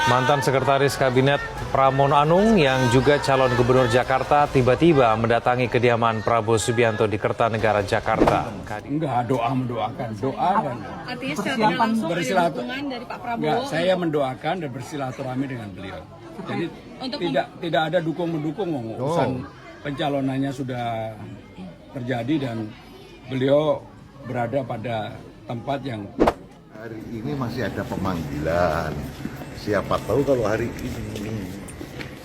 Mantan Sekretaris Kabinet Pramono Anung yang juga calon gubernur Jakarta tiba-tiba mendatangi kediaman Prabowo Subianto di Kertanegara, Jakarta. Enggak, doa mendoakan, doa dan artinya secara tidak langsung ada bersilaturahmi dukungan dari Pak Prabowo. Enggak, saya mendoakan dan bersilaturahmi dengan beliau. Jadi tidak ada dukung-mendukung, urusan pencalonannya sudah terjadi dan beliau berada pada tempat yang hari ini masih ada pemanggilan. Siapa tahu kalau hari ini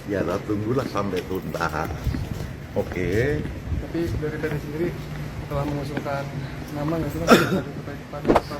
ya tunggulah sampai tuntas. Oke. Tapi dari sendiri telah mengusulkan nama nggak sih Mas?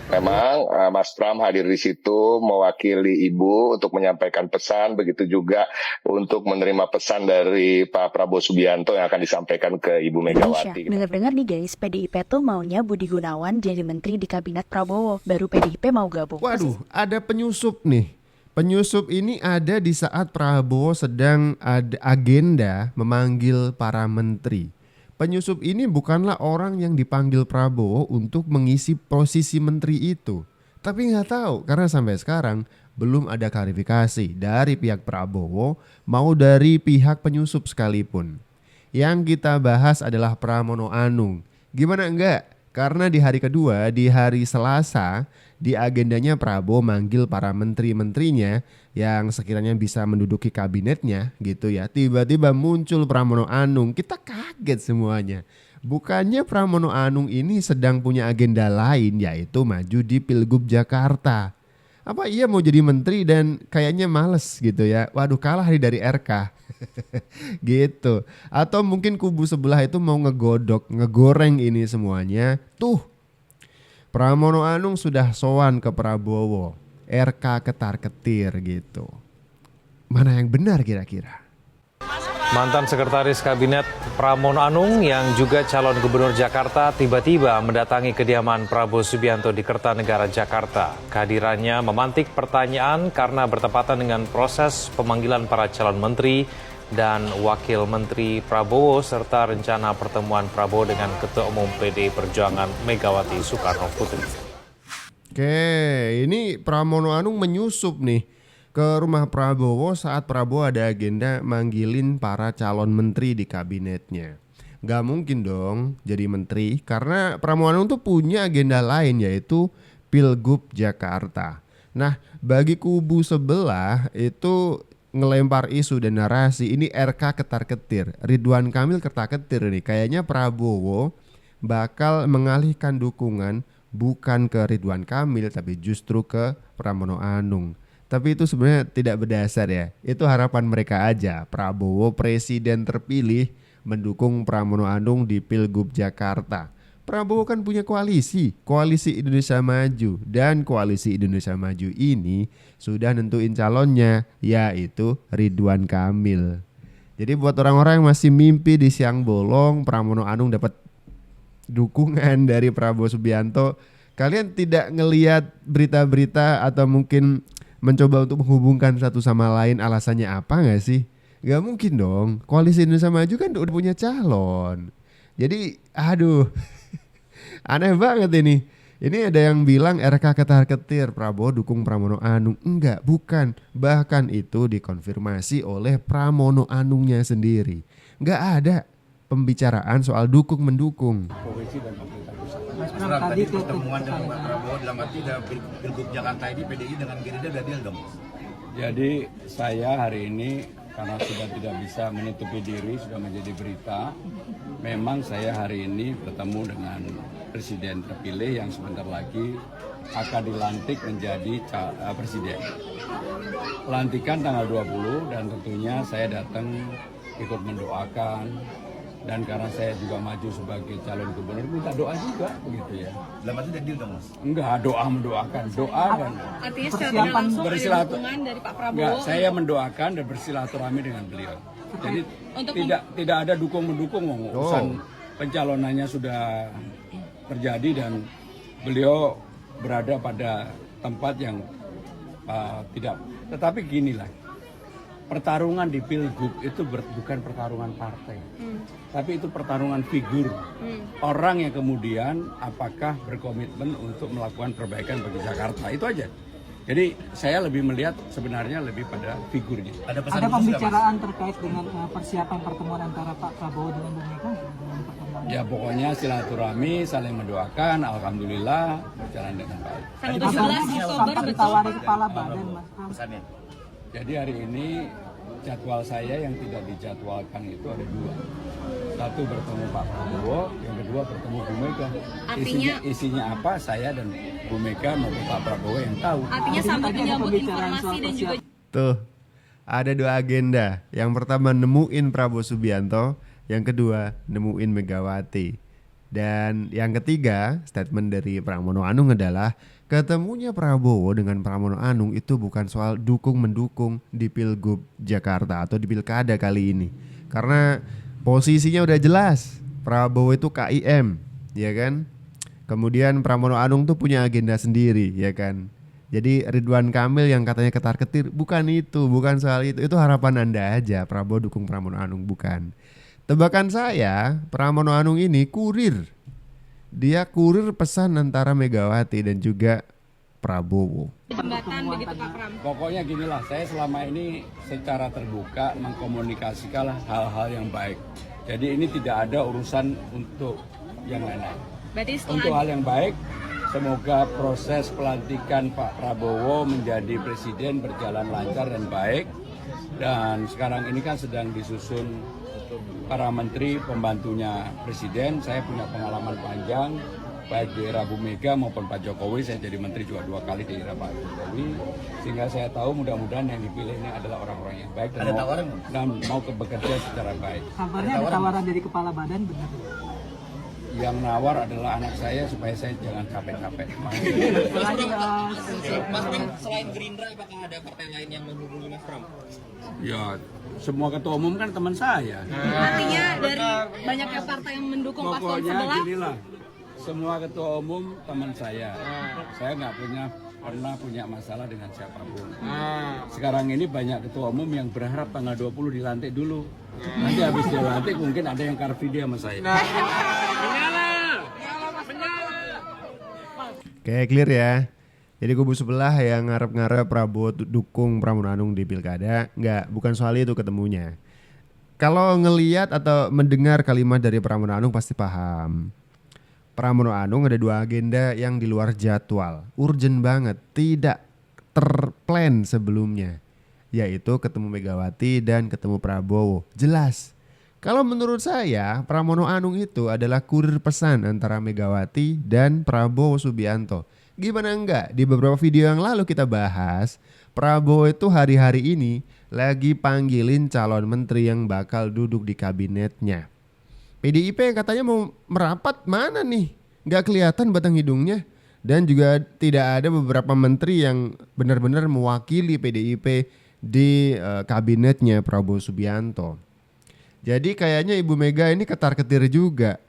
Memang Mas Pram hadir di situ mewakili Ibu untuk menyampaikan pesan, begitu juga untuk menerima pesan dari Pak Prabowo Subianto yang akan disampaikan ke Ibu Megawati. Dengar-dengar nih guys, PDIP tuh maunya Budi Gunawan jadi menteri di kabinet Prabowo, baru PDIP mau gabung. Waduh, ada penyusup nih. Penyusup ini ada di saat Prabowo sedang ada agenda memanggil para menteri. Penyusup ini bukanlah orang yang dipanggil Prabowo untuk mengisi posisi menteri itu. Tapi nggak tahu karena sampai sekarang belum ada klarifikasi dari pihak Prabowo mau dari pihak penyusup sekalipun. Yang kita bahas adalah Pramono Anung. Gimana enggak? Karena di hari kedua, di hari Selasa, di agendanya Prabowo manggil para menteri-menterinya yang sekiranya bisa menduduki kabinetnya gitu ya. Tiba-tiba muncul Pramono Anung, kita kaget semuanya. Bukannya Pramono Anung ini sedang punya agenda lain yaitu maju di Pilgub Jakarta. Apa iya mau jadi menteri dan kayaknya males gitu ya. Waduh kalah dari RK. Gitu. Atau mungkin kubu sebelah itu mau ngegodok, ngegoreng ini semuanya. Tuh Pramono Anung sudah sowan ke Prabowo. RK ketar-ketir gitu. Mana yang benar kira-kira? Mantan Sekretaris Kabinet Pramono Anung yang juga calon gubernur Jakarta tiba-tiba mendatangi kediaman Prabowo Subianto di Kertanegara, Jakarta. Kehadirannya memantik pertanyaan karena bertepatan dengan proses pemanggilan para calon menteri dan wakil menteri Prabowo serta rencana pertemuan Prabowo dengan Ketua Umum PDI Perjuangan Megawati Soekarno Putri. Oke, ini Pramono Anung menyusup nih ke rumah Prabowo saat Prabowo ada agenda manggilin para calon menteri di kabinetnya. Gak mungkin dong jadi menteri karena Pramono Anung tuh punya agenda lain yaitu Pilgub Jakarta. Nah bagi kubu sebelah itu ngelempar isu dan narasi ini RK ketar-ketir. Ridwan Kamil ketar-ketir nih. Kayaknya Prabowo bakal mengalihkan dukungan bukan ke Ridwan Kamil tapi justru ke Pramono Anung. Tapi itu sebenarnya tidak berdasar ya. Itu harapan mereka aja. Prabowo presiden terpilih mendukung Pramono Anung di Pilgub Jakarta. Prabowo kan punya koalisi Indonesia Maju. Dan koalisi Indonesia Maju ini sudah nentuin calonnya yaitu Ridwan Kamil. Jadi buat orang-orang yang masih mimpi di siang bolong Pramono Anung dapat dukungan dari Prabowo Subianto, kalian tidak ngelihat berita-berita atau mungkin mencoba untuk menghubungkan satu sama lain alasannya apa gak sih? Gak mungkin dong, koalisi Indonesia Maju kan udah punya calon. Jadi aduh aneh banget ini. Ini ada yang bilang RK ketar-ketir Prabowo dukung Pramono Anung. Enggak, bukan. Bahkan itu dikonfirmasi oleh Pramono Anungnya sendiri. Gak ada pembicaraan soal dukung-mendukung. Tadi pertemuan dengan Pak Prabowo dalam arti Pilgub Jakarta ini PDI dengan Gerindra udah deal dong. jadi saya hari ini karena sudah tidak bisa menutupi diri sudah menjadi berita. Memang saya hari ini bertemu dengan presiden terpilih yang sebentar lagi akan dilantik menjadi presiden. Pelantikan tanggal 20 dan tentunya saya datang ikut mendoakan. Dan karena saya juga maju sebagai calon gubernur, minta doa juga begitu ya. Dalam arti udah deal dong Mas? Enggak, doa mendoakan, doa dan Artinya secara tidak langsung ada dukungan dari Pak Prabowo. enggak, saya mendoakan dan bersilaturahmi dengan beliau. Jadi tidak ada dukung-mendukung, urusan pencalonannya sudah terjadi dan beliau berada pada tempat yang tidak. Tetapi ginilah, pertarungan di Pilgub itu bukan pertarungan partai, tapi itu pertarungan figur. Orang yang kemudian apakah berkomitmen untuk melakukan perbaikan bagi Jakarta, itu aja. Jadi saya lebih melihat sebenarnya lebih pada figurnya. Ada pesan Ada khusus nggak, Mas? pembicaraan terkait dengan persiapan pertemuan antara Pak Prabowo dengan Bu Mega dengan pertemuan. Ya pokoknya silaturahmi, saling mendoakan, alhamdulillah berjalan dengan baik. Tanggal Katanya 17 Oktober sempat betul. ditawari kepala badan, Mas Pram. Pesannya. Jadi hari ini jadwal saya yang tidak dijadwalkan itu ada 2. Satu bertemu Pak Prabowo, yang kedua bertemu Bu Mega. Isinya apa saya dan Bu Mega maupun Pak Prabowo yang tahu. Artinya sambut menyambut informasi dan juga Tuh, ada 2 agenda. Yang pertama nemuin Prabowo Subianto, yang kedua nemuin Megawati. Dan yang ketiga, statement dari Pramono Anung adalah ketemunya Prabowo dengan Pramono Anung itu bukan soal dukung-mendukung di Pilgub Jakarta atau di Pilkada kali ini. Karena posisinya udah jelas, Prabowo itu KIM, ya kan? Kemudian Pramono Anung tuh punya agenda sendiri, ya kan? Jadi Ridwan Kamil yang katanya ketar-ketir, bukan itu, bukan soal itu. Itu harapan Anda aja, Prabowo dukung Pramono Anung, bukan. Tebakan saya, Pramono Anung ini kurir. Dia kurir pesan antara Megawati dan juga Prabowo. jembatan begitu Pak Pram. Pokoknya ginilah, saya selama ini secara terbuka mengkomunikasikan hal-hal yang baik. Jadi ini tidak ada urusan untuk yang lain-lain. Berarti Untuk setelah hal yang baik, semoga proses pelantikan Pak Prabowo menjadi presiden berjalan lancar dan baik. Dan sekarang ini kan sedang disusun para menteri pembantunya presiden. Saya punya pengalaman panjang baik di era Bu Mega maupun Pak Jokowi. Saya jadi menteri juga 2 kali di era Pak Jokowi, sehingga saya tahu mudah-mudahan yang dipilih ini adalah orang-orang yang baik dan Ada tawaran nggak? dan mau bekerja secara baik. Kabarnya ada tawaran dari kepala badan, benar? Yang nawar adalah anak saya supaya saya jangan capek-capek. Selain Gerindra, apakah ada partai lain yang menghubungi Mas Pram? Ya, semua ketua umum kan teman saya. artinya dari banyaknya partai yang mendukung paslon Pokoknya sebelah, ginilah, semua ketua umum teman saya. Saya nggak pernah punya masalah dengan siapapun. Sekarang ini banyak ketua umum yang berharap tanggal 20 dilantik dulu. Nanti habis dilantik mungkin ada yang car video sama saya. Oke, clear ya. Jadi kubu sebelah yang ngarep-ngarep Prabowo dukung Pramono Anung di Pilkada, bukan soal itu ketemunya. Kalau ngelihat atau mendengar kalimat dari Pramono Anung pasti paham. Pramono Anung ada 2 agenda yang di luar jadwal, urgent banget, tidak terplan sebelumnya, yaitu ketemu Megawati dan ketemu Prabowo. Jelas. Kalau menurut saya, Pramono Anung itu adalah kurir pesan antara Megawati dan Prabowo Subianto. Gimana enggak? Di beberapa video yang lalu kita bahas, Prabowo itu hari-hari ini lagi panggilin calon menteri yang bakal duduk di kabinetnya. PDIP katanya mau merapat, mana nih? Nggak kelihatan batang hidungnya. Dan juga tidak ada beberapa menteri yang benar-benar mewakili PDIP di kabinetnya Prabowo Subianto. Jadi kayaknya Ibu Mega ini ketar-ketir juga.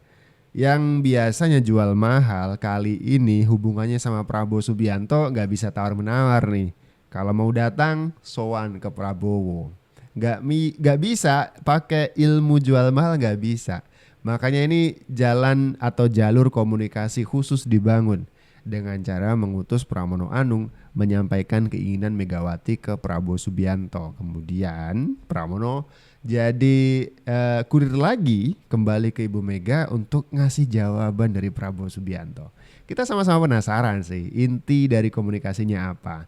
Yang biasanya jual mahal, kali ini hubungannya sama Prabowo Subianto nggak bisa tawar-menawar nih. Kalau mau datang, sowan ke Prabowo. Nggak bisa pakai ilmu jual mahal, nggak bisa. Makanya ini jalan atau jalur komunikasi khusus dibangun dengan cara mengutus Pramono Anung menyampaikan keinginan Megawati ke Prabowo Subianto. Kemudian Pramono jadi kurir lagi kembali ke Ibu Mega untuk ngasih jawaban dari Prabowo Subianto. Kita sama-sama penasaran sih inti dari komunikasinya apa.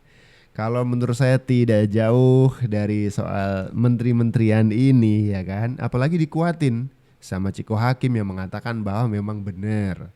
Kalau menurut saya tidak jauh dari soal menteri-menterian ini, ya kan. Apalagi dikuatin sama Ciko Hakim yang mengatakan bahwa memang benar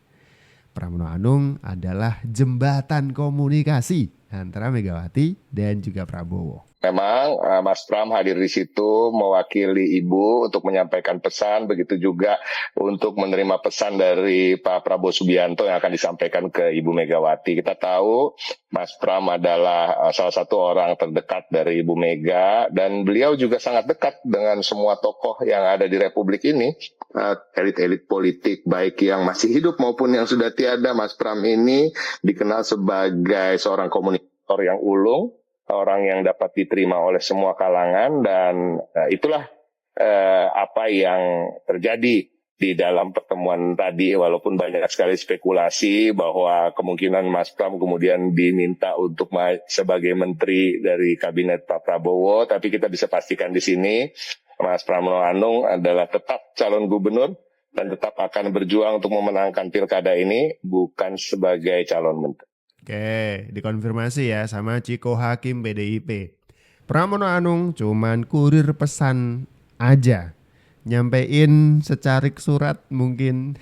Pramono Anung adalah jembatan komunikasi antara Megawati dan juga Prabowo. Memang Mas Pram hadir di situ mewakili Ibu untuk menyampaikan pesan, begitu juga untuk menerima pesan dari Pak Prabowo Subianto yang akan disampaikan ke Ibu Megawati. Kita tahu Mas Pram adalah salah satu orang terdekat dari Ibu Mega dan beliau juga sangat dekat dengan semua tokoh yang ada di Republik ini. Elit-elit politik baik yang masih hidup maupun yang sudah tiada. Mas Pram ini dikenal sebagai seorang komunikator yang ulung, orang yang dapat diterima oleh semua kalangan, dan itulah apa yang terjadi di dalam pertemuan tadi, walaupun banyak sekali spekulasi bahwa kemungkinan Mas Pram kemudian diminta untuk sebagai menteri dari kabinet Pak Prabowo, tapi kita bisa pastikan di sini Mas Pramono Anung adalah tetap calon gubernur dan tetap akan berjuang untuk memenangkan pilkada ini, bukan sebagai calon menteri. Oke, dikonfirmasi ya sama Ciko Hakim PDIP. Pramono Anung cuman kurir pesan aja. Nyampein secarik surat mungkin.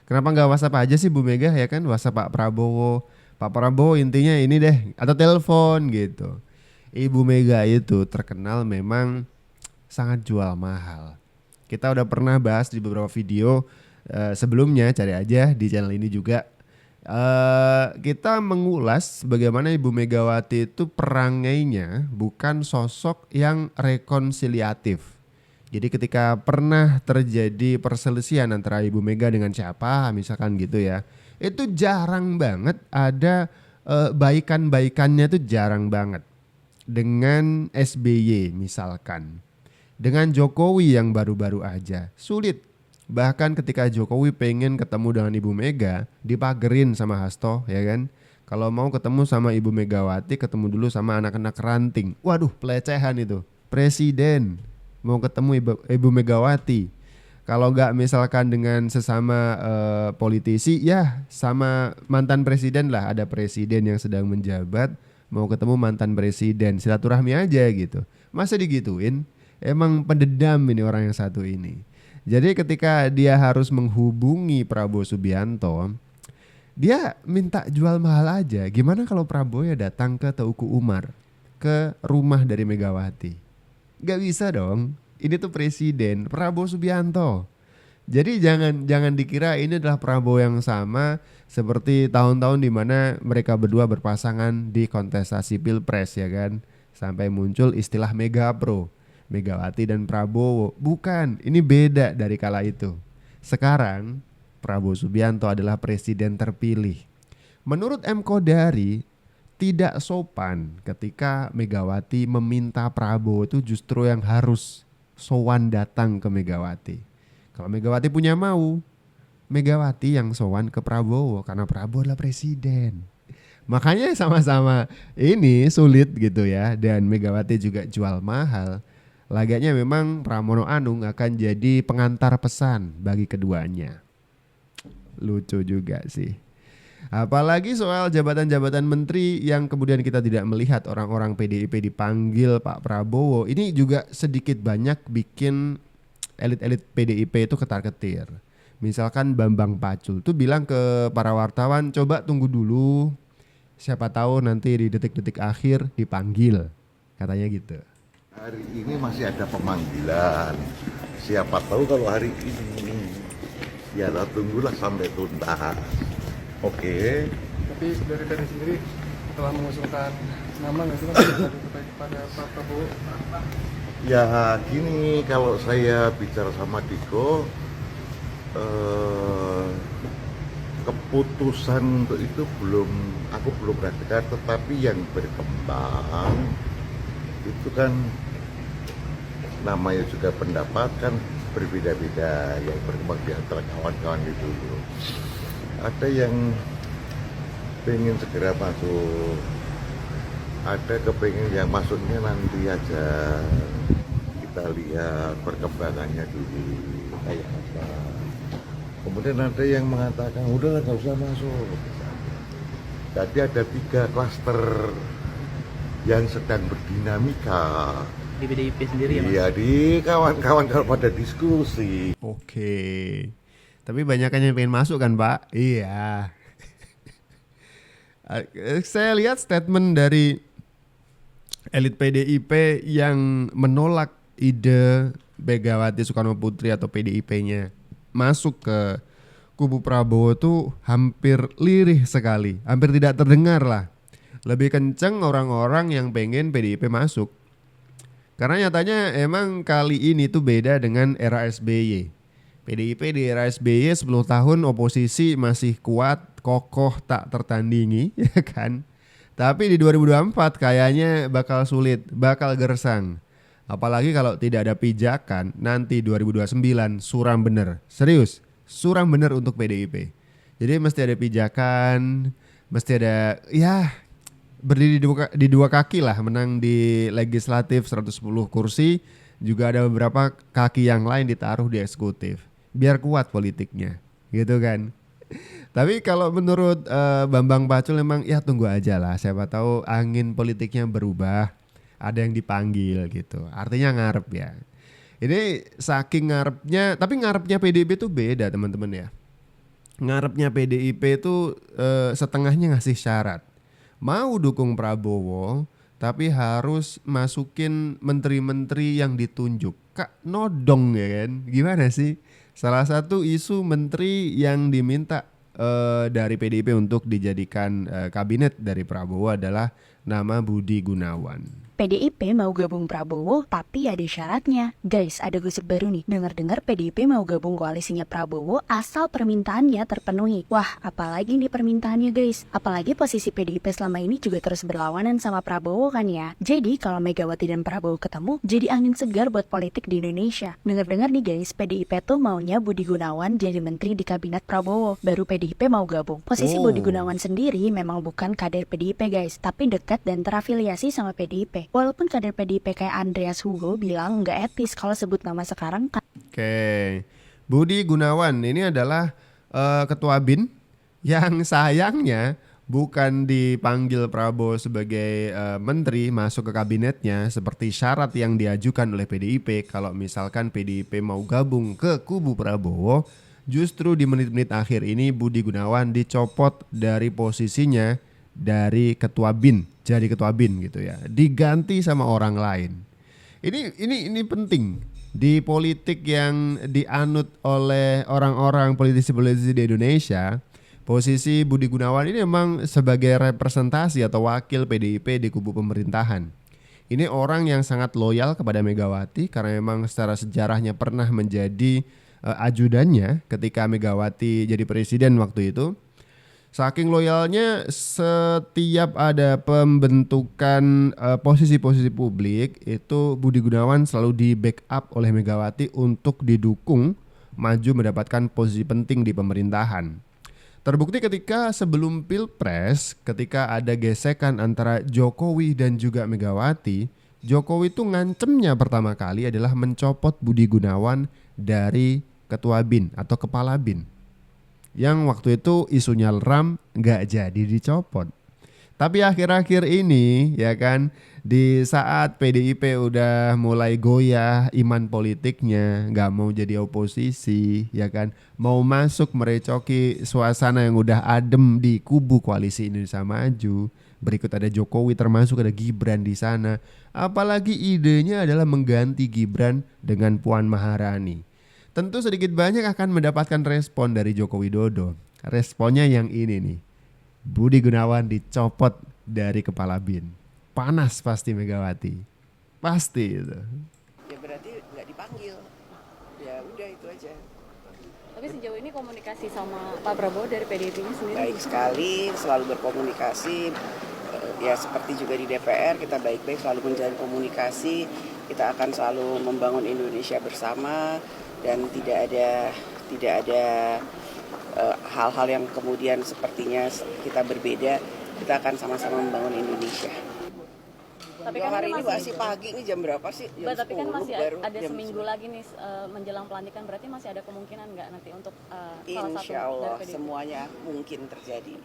Kenapa nggak WhatsApp aja sih Bu Mega ya kan? WhatsApp Pak Prabowo. Pak Prabowo intinya ini deh, atau telepon gitu. Ibu Mega itu terkenal memang sangat jual mahal. Kita udah pernah bahas di beberapa video sebelumnya, cari aja di channel ini juga. Kita mengulas bagaimana Ibu Megawati itu perangainya bukan sosok yang rekonsiliatif. Jadi ketika pernah terjadi perselisihan antara Ibu Mega dengan siapa misalkan gitu ya, itu jarang banget ada baikan-baikannya, tuh jarang banget. Dengan SBY misalkan, dengan Jokowi yang baru-baru aja sulit. Bahkan ketika Jokowi pengen ketemu dengan Ibu Mega, dipagerin sama Hasto ya kan. Kalau mau ketemu sama Ibu Megawati, ketemu dulu sama anak-anak ranting. Waduh, pelecehan itu. Presiden mau ketemu Ibu Megawati. Kalau nggak misalkan dengan sesama politisi, ya sama mantan presiden lah. Ada presiden yang sedang menjabat, mau ketemu mantan presiden, silaturahmi aja gitu. Masa digituin? Emang pendendam ini orang yang satu ini. Jadi ketika dia harus menghubungi Prabowo Subianto, dia minta jual mahal aja. Gimana kalau Prabowo ya datang ke Teuku Umar, ke rumah dari Megawati? Gak bisa dong. Ini tuh presiden Prabowo Subianto. Jadi jangan dikira ini adalah Prabowo yang sama seperti tahun-tahun di mana mereka berdua berpasangan di kontestasi Pilpres ya kan. Sampai muncul istilah Megapro, Megawati dan Prabowo. Bukan, ini beda dari kala itu. Sekarang Prabowo Subianto adalah presiden terpilih. Menurut M. Kodari, tidak sopan ketika Megawati meminta Prabowo itu justru yang harus sowan datang ke Megawati. Kalau Megawati punya mau, Megawati yang sowan ke Prabowo karena Prabowo adalah presiden. Makanya sama-sama ini sulit gitu ya. Dan Megawati juga jual mahal. Laganya memang Pramono Anung akan jadi pengantar pesan bagi keduanya. Lucu juga sih. Apalagi soal jabatan-jabatan menteri yang kemudian kita tidak melihat orang-orang PDIP dipanggil Pak Prabowo. Ini juga sedikit banyak bikin elit-elit PDIP itu ketar-ketir. Misalkan Bambang Pacul tuh bilang ke para wartawan, coba tunggu dulu. Siapa tahu nanti di detik-detik akhir dipanggil. Katanya gitu. Hari ini masih ada pemanggilan. Siapa tahu kalau hari ini. Ya tunggulah sampai tuntas. Oke. Tapi dari PDI sendiri telah mengusulkan nama nggak sih Mas kepada Pak Prabowo? Ya gini, kalau saya bicara sama Diko, keputusan untuk itu aku belum dengar, tetapi yang berkembang itu kan namanya juga pendapat kan berbeda-beda yang berkembang di antara kawan-kawan itu. Ada yang pengen segera masuk, ada kepengen yang masuknya nanti aja, kita lihat perkembangannya dulu kayak apa. Kemudian ada yang mengatakan udah nggak usah masuk. Jadi ada 3 klaster yang sedang berdinamika Di PDIP sendiri ya Mas? Iya, di kawan-kawan kalau pada diskusi. Oke. Tapi banyak yang pengen masuk kan Pak? Iya. Saya lihat statement dari elit PDIP yang menolak ide Megawati Soekarno Putri atau PDIP-nya masuk ke kubu Prabowo tuh hampir lirih sekali. Hampir tidak terdengar lah. Lebih kenceng orang-orang yang pengen PDIP masuk. Karena nyatanya emang kali ini tuh beda dengan era SBY. PDIP di era SBY 10 tahun oposisi masih kuat, kokoh, tak tertandingi, ya kan? Tapi di 2024 kayaknya bakal sulit, bakal gersang. Apalagi kalau tidak ada pijakan, nanti 2029 suram bener. Serius, suram bener untuk PDIP. Jadi mesti ada pijakan, mesti ada ya berdiri di dua kaki lah, menang di legislatif 110 kursi, juga ada beberapa kaki yang lain ditaruh di eksekutif. Biar kuat politiknya, gitu kan. Tapi kalau menurut Bambang Pacul memang ya tunggu aja lah, siapa tahu angin politiknya berubah, ada yang dipanggil gitu. Artinya ngarep ya. Ini saking ngarepnya, tapi ngarepnya PDIP itu beda teman-teman ya. Ngarepnya PDIP itu setengahnya ngasih syarat. Mau dukung Prabowo, tapi harus masukin menteri-menteri yang ditunjuk. Kak nodong ya kan? Gimana sih? Salah satu isu menteri yang diminta dari PDIP untuk dijadikan kabinet dari Prabowo adalah nama Budi Gunawan. PDIP mau gabung Prabowo tapi ada syaratnya. Guys, ada gosip baru nih. Dengar-dengar PDIP mau gabung koalisinya Prabowo asal permintaannya terpenuhi. Wah, apalagi nih permintaannya guys. Apalagi posisi PDIP selama ini juga terus berlawanan sama Prabowo kan ya. Jadi kalau Megawati dan Prabowo ketemu, jadi angin segar buat politik di Indonesia. Dengar-dengar nih guys, PDIP tuh maunya Budi Gunawan jadi menteri di kabinet Prabowo. Baru PDIP mau gabung. Posisi Budi Gunawan sendiri memang bukan kader PDIP guys, tapi dekat dan terafiliasi sama PDIP. Walaupun kader PDIP kayak Andreas Hugo bilang nggak etis kalau sebut nama sekarang. Oke, Budi Gunawan ini adalah ketua BIN yang sayangnya bukan dipanggil Prabowo sebagai menteri masuk ke kabinetnya seperti syarat yang diajukan oleh PDIP. Kalau misalkan PDIP mau gabung ke kubu Prabowo, justru di menit-menit akhir ini Budi Gunawan dicopot dari posisinya dari ketua BIN, jadi ketua BIN gitu ya, diganti sama orang lain. Ini penting di politik yang dianut oleh orang-orang politisi-politisi di Indonesia. Posisi Budi Gunawan ini memang sebagai representasi atau wakil PDIP di kubu pemerintahan. Ini orang yang sangat loyal kepada Megawati karena memang secara sejarahnya pernah menjadi ajudannya ketika Megawati jadi presiden waktu itu. Saking loyalnya, setiap ada pembentukan posisi-posisi publik itu Budi Gunawan selalu di backup oleh Megawati untuk didukung maju mendapatkan posisi penting di pemerintahan. Terbukti ketika sebelum Pilpres, ketika ada gesekan antara Jokowi dan juga Megawati, Jokowi itu ngancemnya pertama kali adalah mencopot Budi Gunawan dari ketua BIN atau kepala BIN. Yang waktu itu isunya ram, nggak jadi dicopot. Tapi akhir-akhir ini ya kan, di saat PDIP udah mulai goyah iman politiknya, nggak mau jadi oposisi ya kan, mau masuk merecoki suasana yang udah adem di kubu koalisi Indonesia Maju. Berikut ada Jokowi, termasuk ada Gibran di sana. Apalagi idenya adalah mengganti Gibran dengan Puan Maharani. Tentu sedikit banyak akan mendapatkan respon dari Joko Widodo. Responnya yang ini nih. Budi Gunawan dicopot dari kepala BIN. Panas pasti Megawati. Pasti itu. Ya berarti nggak dipanggil. Ya udah itu aja. Tapi sejauh ini komunikasi sama Pak Prabowo dari PDIP-nya sendiri? Baik sekali, selalu berkomunikasi. Ya seperti juga di DPR, kita baik-baik selalu menjalin komunikasi. Kita akan selalu membangun Indonesia bersama. Dan tidak ada hal-hal yang kemudian sepertinya kita berbeda, kita akan sama-sama membangun Indonesia. Tapi kan hari ini masih pagi, ini jam berapa sih? Jam tapi kan masih ada seminggu 9. lagi nih menjelang pelantikan, berarti masih ada kemungkinan nggak nanti untuk salah satu Insya Allah dari PDIP? semuanya mungkin terjadi.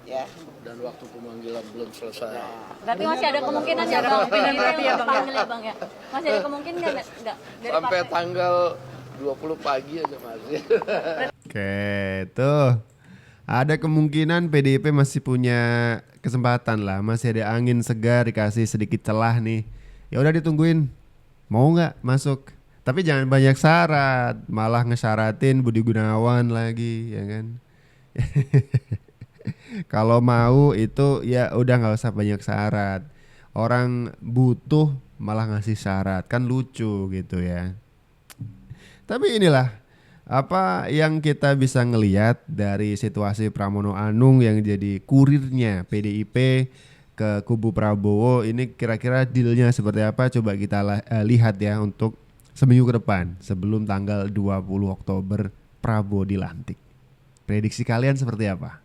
Ya. Dan waktu pemanggilan belum selesai. Tapi masih ada kemungkinan ya Bang, PDIP yang panggil ya Bang ya? Masih ada kemungkinan nggak? Sampai tanggal 20 pagi aja masih. Oke, tuh. Ada kemungkinan PDIP masih punya kesempatan lah, masih ada angin segar, dikasih sedikit celah nih. Ya udah ditungguin. Mau nggak masuk? Tapi jangan banyak syarat, malah ngesyaratin Budi Gunawan lagi, ya kan? Kalau mau itu ya udah nggak usah banyak syarat. Orang butuh malah ngasih syarat, kan lucu gitu ya. Tapi inilah apa yang kita bisa ngelihat dari situasi Pramono Anung yang jadi kurirnya PDIP ke kubu Prabowo. Ini kira-kira dealnya seperti apa? Coba kita lihat ya untuk seminggu ke depan sebelum tanggal 20 Oktober Prabowo dilantik. Prediksi kalian seperti apa?